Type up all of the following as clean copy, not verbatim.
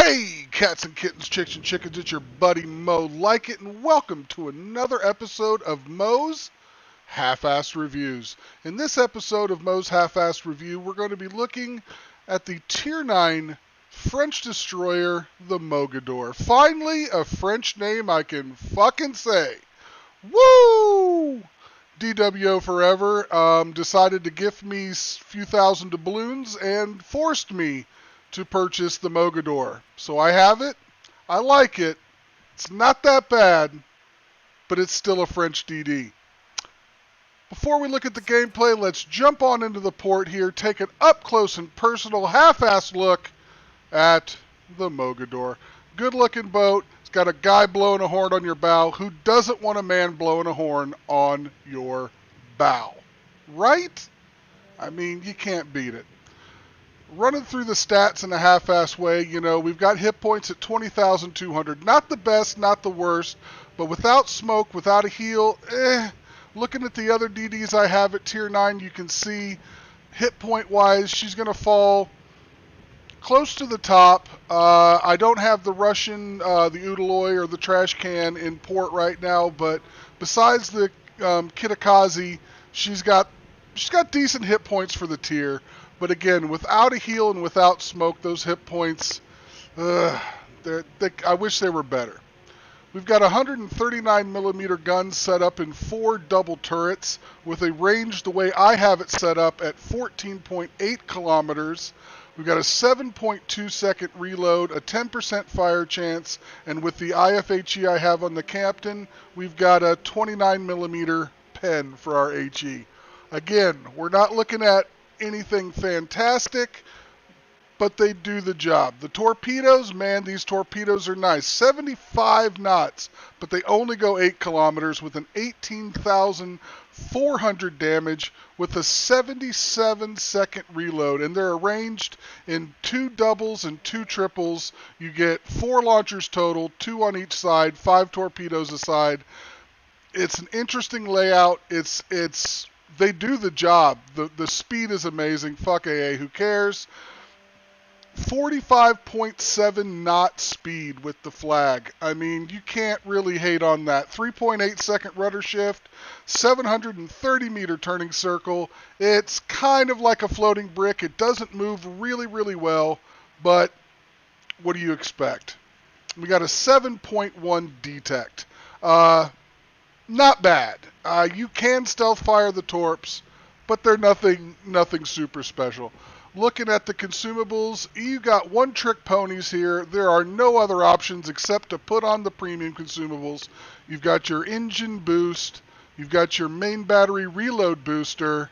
Hey, cats and kittens, chicks and chickens, it's your buddy Mo Lykit, and welcome to another episode of Mo's Half-Assed Reviews. In this episode of Mo's Half-Assed Review, we're going to be looking at the Tier 9 French destroyer, the Mogador. Finally, a French name I can fucking say. Woo! DWO Forever decided to gift me a few thousand doubloons and forced me to purchase the Mogador. So I have it. I like it. It's not that bad, but it's still a French DD. Before we look at the gameplay, let's jump on into the port here, take an up-close and personal half-assed look at the Mogador. Good-looking boat. It's got a guy blowing a horn on your bow. Who doesn't want a man blowing a horn on your bow? Right? I mean, you can't beat it. Running through the stats in a half-assed way, we've got hit points at 20,200. Not the best, not the worst, but without smoke, without a heal, Looking at the other DDs I have at Tier 9, you can see hit point-wise, she's going to fall close to the top. I don't have the Russian, the Udaloy, or the trash can in port right now, but besides the Kitakazi, she's got decent hit points for the tier. But again, without a heal and without smoke, those hit points, I wish they were better. We've got 139mm guns set up in 4 double turrets with a range the way I have it set up at 14.8 kilometers. We've got a 7.2 second reload, a 10% fire chance, and with the IFHE I have on the Captain, we've got a 29mm pen for our HE. Again, we're not looking at anything fantastic, but they do the job. The torpedoes, man, these torpedoes are nice. 75 knots, but they only go 8 kilometers with an 18,400 damage with a 77-second reload. And they're arranged in 2 doubles and 2 triples. You get 4 launchers total, 2 on each side, 5 torpedoes a side. It's an interesting layout. They do the job. The speed is amazing. Fuck AA, who cares? 45.7 knot speed with the flag. I mean, you can't really hate on that. 3.8 second rudder shift, 730 meter turning circle. It's kind of like a floating brick. It doesn't move really, really well, but what do you expect? We got a 7.1 detect. Not bad. You can stealth fire the torps, but they're nothing super special. Looking at the consumables, you got one trick ponies here. There are no other options except to put on the premium consumables. You've got your engine boost, you've got your main battery reload booster,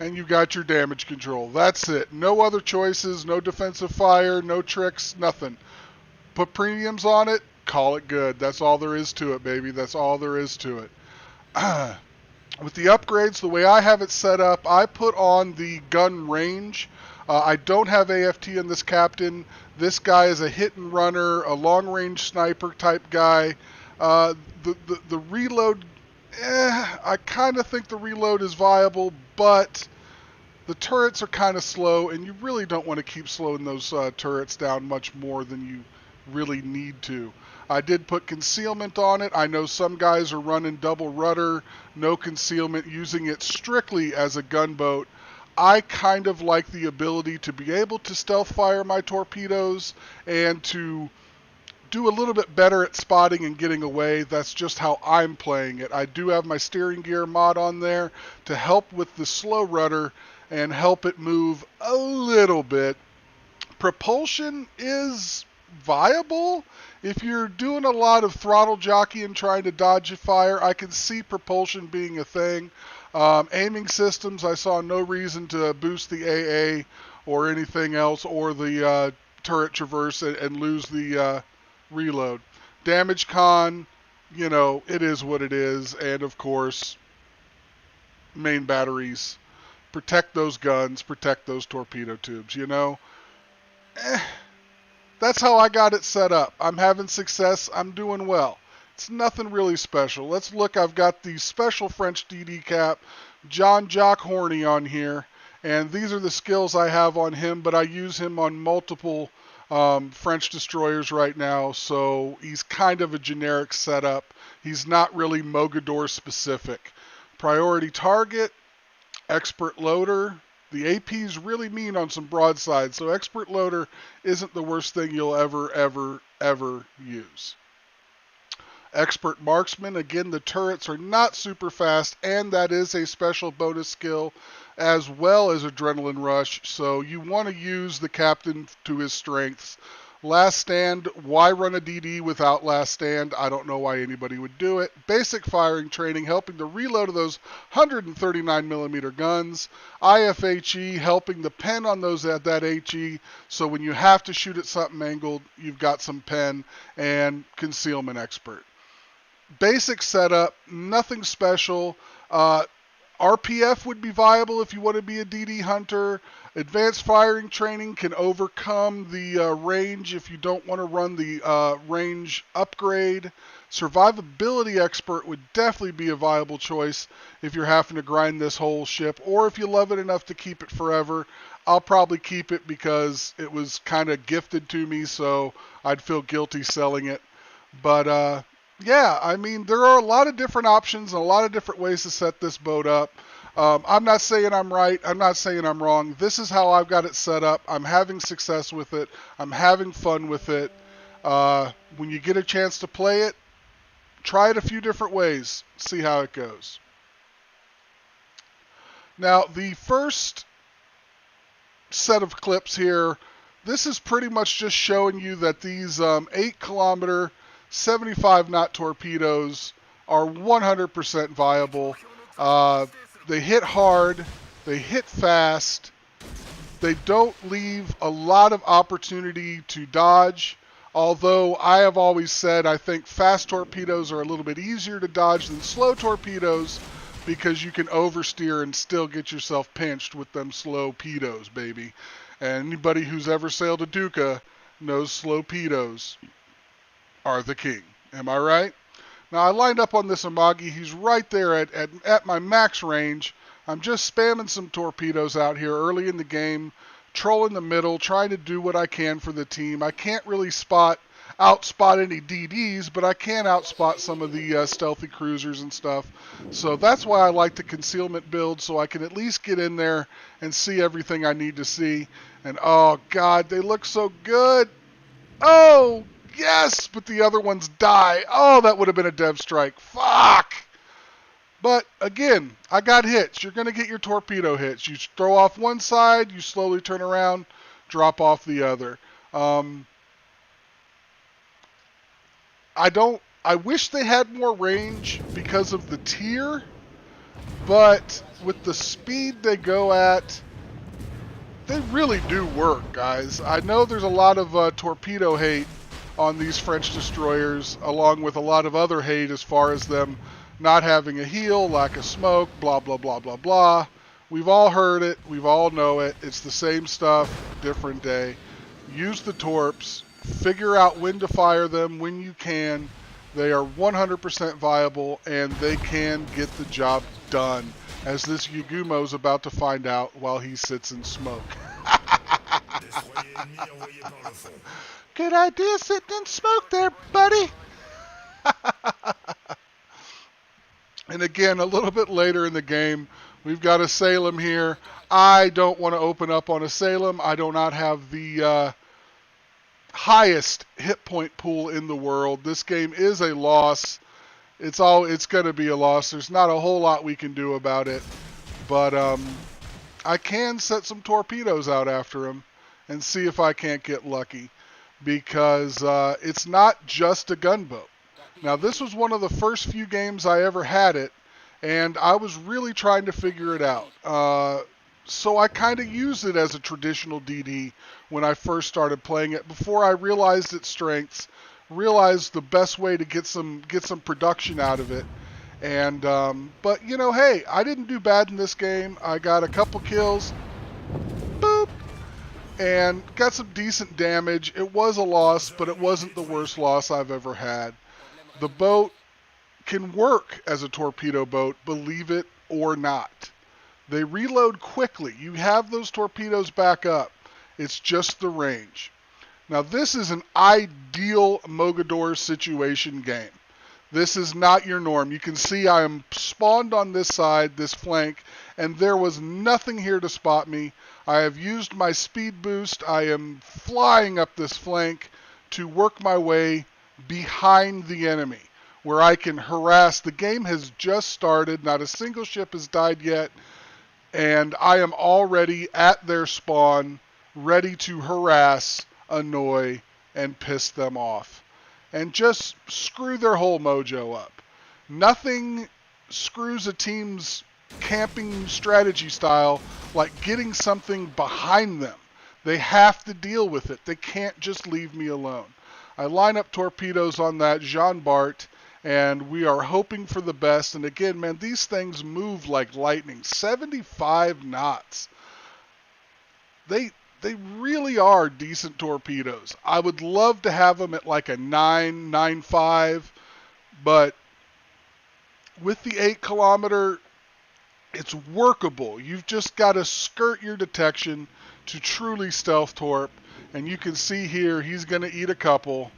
and you've got your damage control. That's it. No other choices, no defensive fire, no tricks, nothing. Put premiums on it, call it good. That's all there is to it, baby. That's all there is to it. With the upgrades, the way I have it set up, I put on the gun range. I don't have AFT in this Captain. This guy is a hit and runner, a long-range sniper type guy. The reload, I kind of think the reload is viable, but the turrets are kind of slow, and you really don't want to keep slowing those turrets down much more than you really need to. I did put concealment on it. I know some guys are running double rudder, no concealment, using it strictly as a gunboat. I kind of like the ability to be able to stealth fire my torpedoes and to do a little bit better at spotting and getting away. That's just how I'm playing it. I do have my steering gear mod on there to help with the slow rudder and help it move a little bit. Propulsion is viable. If you're doing a lot of throttle jockey and trying to dodge a fire, I can see propulsion being a thing. Aiming systems, I saw no reason to boost the AA or anything else, or the turret traverse and lose the reload. Damage con, it is what it is. And of course, main batteries. Protect those guns, protect those torpedo tubes, That's how I got it set up. I'm having success. I'm doing well. It's nothing really special. Let's look. I've got the special French DD cap, John Jock Horny on here. And these are the skills I have on him, but I use him on multiple French destroyers right now, so he's kind of a generic setup. He's not really Mogador specific. Priority target, expert loader. The AP's really mean on some broadsides, so expert loader isn't the worst thing you'll ever use. Expert marksman, again, the turrets are not super fast, and that is a special bonus skill as well as adrenaline rush, so you want to use the captain to his strengths. Last stand, why run a DD without last stand? I don't know why anybody would do it. Basic firing training, helping the reload of those 139mm guns. IFHE, helping the pen on those at that HE, so when you have to shoot at something angled, you've got some pen. And concealment expert. Basic setup, nothing special. RPF would be viable if you want to be a DD hunter. Advanced firing training can overcome the range if you don't want to run the range upgrade. Survivability expert would definitely be a viable choice if you're having to grind this whole ship, or if you love it enough to keep it forever. I'll probably keep it because it was kind of gifted to me, so I'd feel guilty selling it. But yeah, I mean, there are a lot of different options and a lot of different ways to set this boat up. I'm not saying I'm right. I'm not saying I'm wrong. This is how I've got it set up. I'm having success with it. I'm having fun with it. When you get a chance to play it, try it a few different ways. See how it goes. Now, the first set of clips here, this is pretty much just showing you that these 8-kilometer 75-knot torpedoes are 100% viable. They hit hard, they hit fast, they don't leave a lot of opportunity to dodge, although I have always said I think fast torpedoes are a little bit easier to dodge than slow torpedoes because you can oversteer and still get yourself pinched with them slow pedos, baby. And anybody who's ever sailed a Duca knows slow pedos are the king. Am I right? Now, I lined up on this Amagi. He's right there at my max range. I'm just spamming some torpedoes out here early in the game, trolling the middle, trying to do what I can for the team. I can't really outspot any DDs, but I can outspot some of the stealthy cruisers and stuff. So that's why I like the concealment build, so I can at least get in there and see everything I need to see. And oh God, they look so good. Oh, yes, but the other ones die. Oh, that would have been a dev strike. Fuck. But again, I got hits. You're going to get your torpedo hits. You throw off one side, you slowly turn around, drop off the other. I wish they had more range because of the tier, but with the speed they go at, they really do work, guys. I know there's a lot of torpedo hate on these French destroyers, along with a lot of other hate as far as them not having a heel, lack of smoke, blah, blah, blah, blah, blah. We've all heard it. We've all know it. It's the same stuff, different day. Use the torps. Figure out when to fire them when you can. They are 100% viable, and they can get the job done, as this Yagumo's about to find out while he sits in smoke. Good idea sitting in smoke there, buddy. And again, a little bit later in the game, we've got a Salem here. I don't want to open up on a Salem. I do not have the highest hit point pool in the world. This game is a loss. It's going to be a loss. There's not a whole lot we can do about it. But I can set some torpedoes out after him and see if I can't get lucky. Because it's not just a gunboat. Now, this was one of the first few games I ever had it, and I was really trying to figure it out. So I kind of used it as a traditional DD when I first started playing it, before I realized its strengths, realized the best way to get some production out of it. And but you know, hey, I didn't do bad in this game. I got a couple kills. Boop. And got some decent damage. It was a loss, but it wasn't the worst loss I've ever had. The boat can work as a torpedo boat, believe it or not. They reload quickly. You have those torpedoes back up. It's just the range. Now this is an ideal Mogador situation game. This is not your norm. You can see I am spawned on this side, this flank, and there was nothing here to spot me. I have used my speed boost. I am flying up this flank to work my way behind the enemy, where I can harass. The game has just started. Not a single ship has died yet, and I am already at their spawn, ready to harass, annoy, and piss them off. And just screw their whole mojo up. Nothing screws a team's camping strategy style like getting something behind them. They have to deal with it. They can't just leave me alone. I line up torpedoes on that Jean Bart, and we are hoping for the best. And again, man, these things move like lightning. 75 knots. They really are decent torpedoes. I would love to have them at like a 9.95, but with the 8 kilometer, it's workable. You've just got to skirt your detection to truly stealth torp. And you can see here, he's going to eat a couple.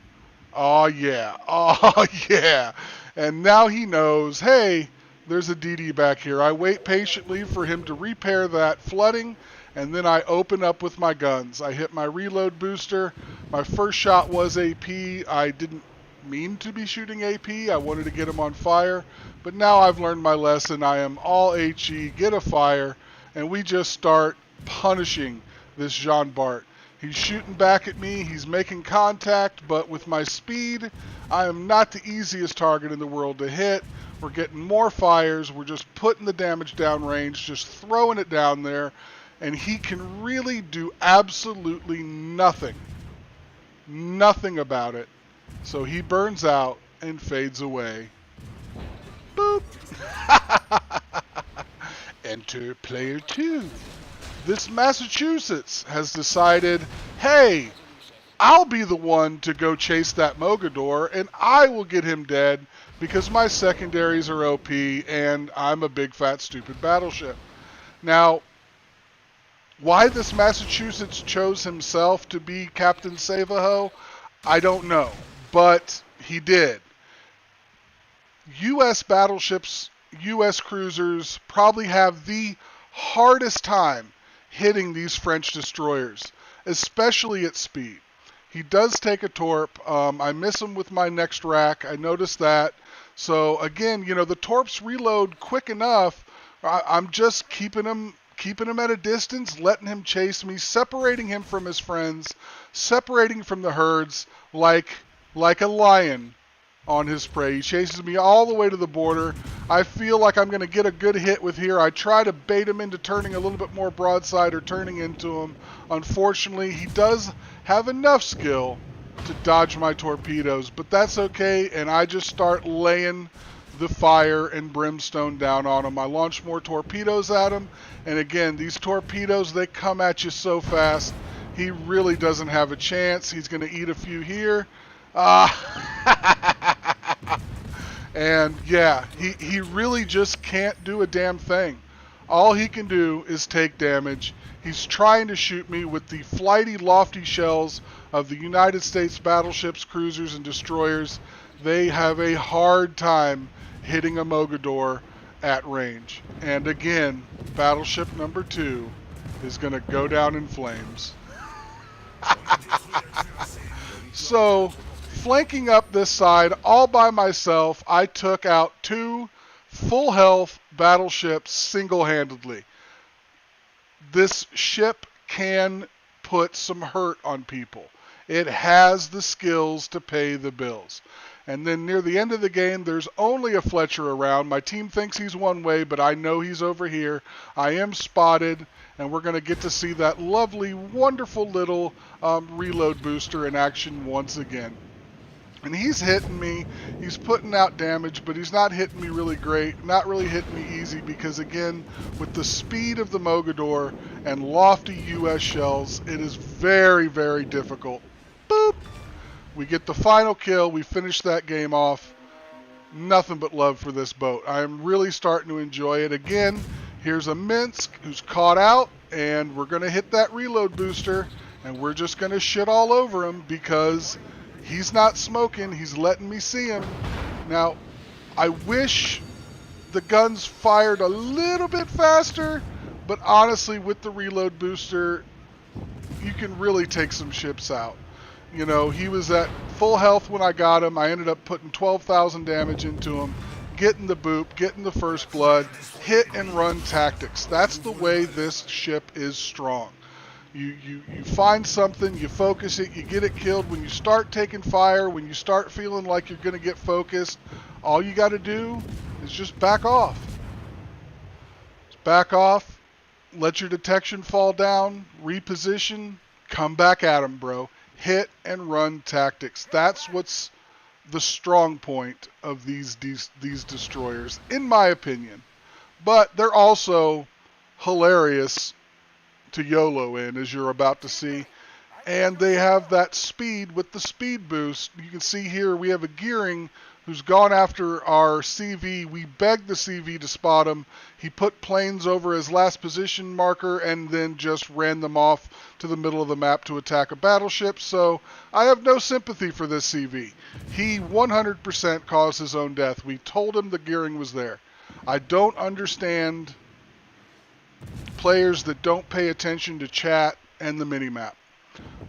Oh, yeah. Oh, yeah. And now he knows, hey, there's a DD back here. I wait patiently for him to repair that flooding, and then I open up with my guns. I hit my reload booster. My first shot was AP. I didn't mean to be shooting AP. I wanted to get him on fire. But now I've learned my lesson. I am all HE, get a fire, and we just start punishing this Jean Bart. He's shooting back at me. He's making contact, but with my speed, I am not the easiest target in the world to hit. We're getting more fires. We're just putting the damage down range, just throwing it down there, and he can really do absolutely nothing. Nothing about it. So he burns out and fades away. Boop. Enter player 2. This Massachusetts has decided, hey, I'll be the one to go chase that Mogador, and I will get him dead because my secondaries are OP and I'm a big fat stupid battleship. Now, why this Massachusetts chose himself to be Captain Save-A-Ho, I don't know, but he did. U.S. battleships, U.S. cruisers probably have the hardest time hitting these French destroyers, especially at speed. He does take a torp. I miss him with my next rack. I noticed that. So again, you know, the torps reload quick enough. I'm just keeping him at a distance, letting him chase me, separating him from his friends, separating from the herds like a lion on his prey. He chases me all the way to the border. I feel like I'm going to get a good hit with here. I try to bait him into turning a little bit more broadside or turning into him. Unfortunately, he does have enough skill to dodge my torpedoes, but that's okay, and I just start laying the fire and brimstone down on him. I launch more torpedoes at him, and again, these torpedoes, they come at you so fast, he really doesn't have a chance. He's going to eat a few here. And yeah, he really just can't do a damn thing. All he can do is take damage. He's trying to shoot me with the flighty, lofty shells of the United States battleships, cruisers, and destroyers. They have a hard time hitting a Mogador at range. And again, battleship number 2 is going to go down in flames. So, flanking up this side all by myself, I took out 2 full health battleships single-handedly. This ship can put some hurt on people. It has the skills to pay the bills. And then near the end of the game, there's only a Fletcher around. My team thinks he's one way, but I know he's over here. I am spotted, and we're going to get to see that lovely, wonderful little reload booster in action once again. And he's hitting me, he's putting out damage, but he's not hitting me really great, not really hitting me easy because, again, with the speed of the Mogador and lofty U.S. shells, it is very, very difficult. Boop! We get the final kill, we finish that game off. Nothing but love for this boat. I am really starting to enjoy it. Again, here's a Minsk who's caught out, and we're going to hit that reload booster and we're just going to shit all over him because he's not smoking. He's letting me see him. Now, I wish the guns fired a little bit faster, but honestly, with the reload booster, you can really take some ships out. You know, he was at full health when I got him. I ended up putting 12,000 damage into him, getting the boop, getting the first blood, hit and run tactics. That's the way this ship is strong. You find something, you focus it, you get it killed. When you start taking fire, when you start feeling like you're going to get focused, all you got to do is just back off. Just back off, let your detection fall down, reposition, come back at him, bro. Hit and run tactics. That's what's the strong point of these destroyers, in my opinion. But they're also hilarious to YOLO in, as you're about to see. And they have that speed with the speed boost. You can see here we have a Gearing who's gone after our CV. We begged the CV to spot him. He put planes over his last position marker and then just ran them off to the middle of the map to attack a battleship. So I have no sympathy for this CV. He 100% caused his own death. We told him the Gearing was there. I don't understand players that don't pay attention to chat and the minimap.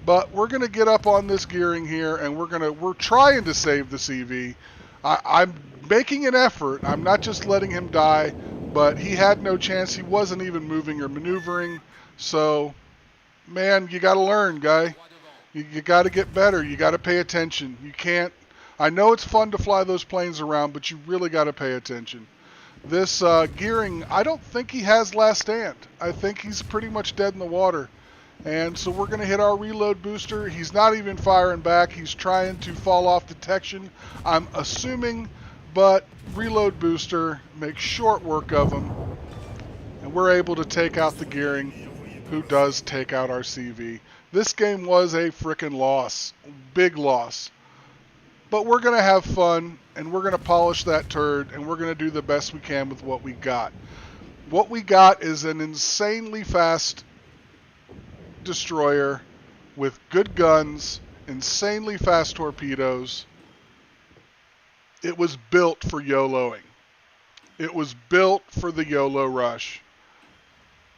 But we're going to get up on this Gearing here, and we're trying to save the CV. I'm making an effort. I'm not just letting him die, but he had no chance. He wasn't even moving or maneuvering. So, man, you got to learn, guy. You got to get better. You got to pay attention. You can't. I know it's fun to fly those planes around, but you really got to pay attention. This Gearing, I don't think he has last stand. I think he's pretty much dead in the water. And so we're going to hit our reload booster. He's not even firing back. He's trying to fall off detection, I'm assuming. But reload booster makes short work of him. And we're able to take out the Gearing, who does take out our CV. This game was a frickin' loss. Big loss. But we're going to have fun, and we're going to polish that turd, and we're going to do the best we can with what we got. What we got is an insanely fast destroyer with good guns, insanely fast torpedoes. It was built for YOLOing. It was built for the YOLO rush.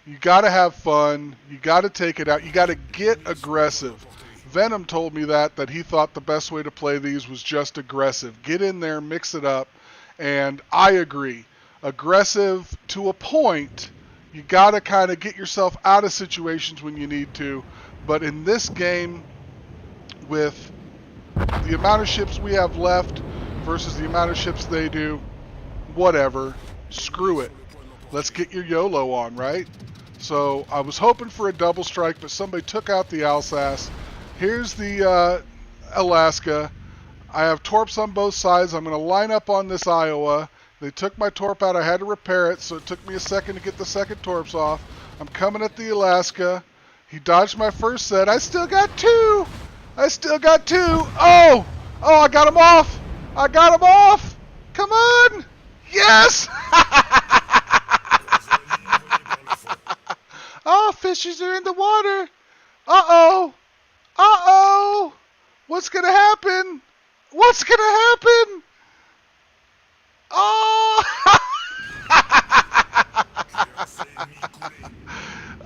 You got to have fun. You got to take it out. You got to get aggressive. Venom told me that he thought the best way to play these was just aggressive. Get in there, mix it up, and I agree. Aggressive to a point. You got to kind of get yourself out of situations when you need to. But in this game, with the amount of ships we have left versus the amount of ships they do, whatever, screw it. Let's get your YOLO on, right? So I was hoping for a double strike, but somebody took out the Alsace. Here's the Alaska. I have torps on both sides. I'm going to line up on this Iowa. They took my torp out. I had to repair it, so it took me a second to get the second torps off. I'm coming at the Alaska. He dodged my first set. I still got two. Oh, I got him off. Come on. Yes. Oh, fishes are in the water. Uh-oh. What's going to happen? Oh!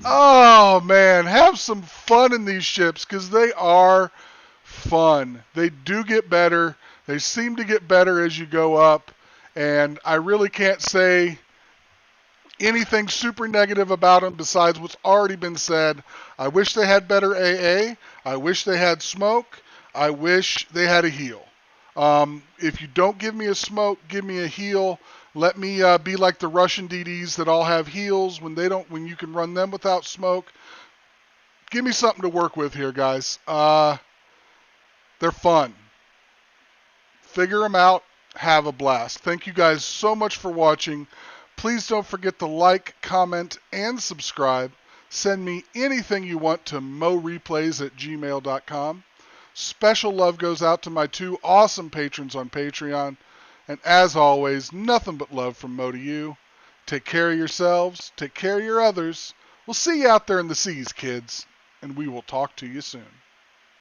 Oh, man. Have some fun in these ships because they are fun. They do get better. They seem to get better as you go up. And I really can't say anything super negative about them besides what's already been said. I wish they had better AA. I wish they had smoke. I wish they had a heal. If you don't give me a smoke, give me a heal. Let me be like the Russian DDs that all have heals when you can run them without smoke. Give me something to work with here, guys. They're fun. Figure them out. Have a blast. Thank you guys so much for watching. Please don't forget to like, comment, and subscribe. Send me anything you want to moreplays@gmail.com. Special love goes out to my two awesome patrons on Patreon. And as always, nothing but love from Mo to you. Take care of yourselves. Take care of your others. We'll see you out there in the seas, kids. and we will talk to you soon.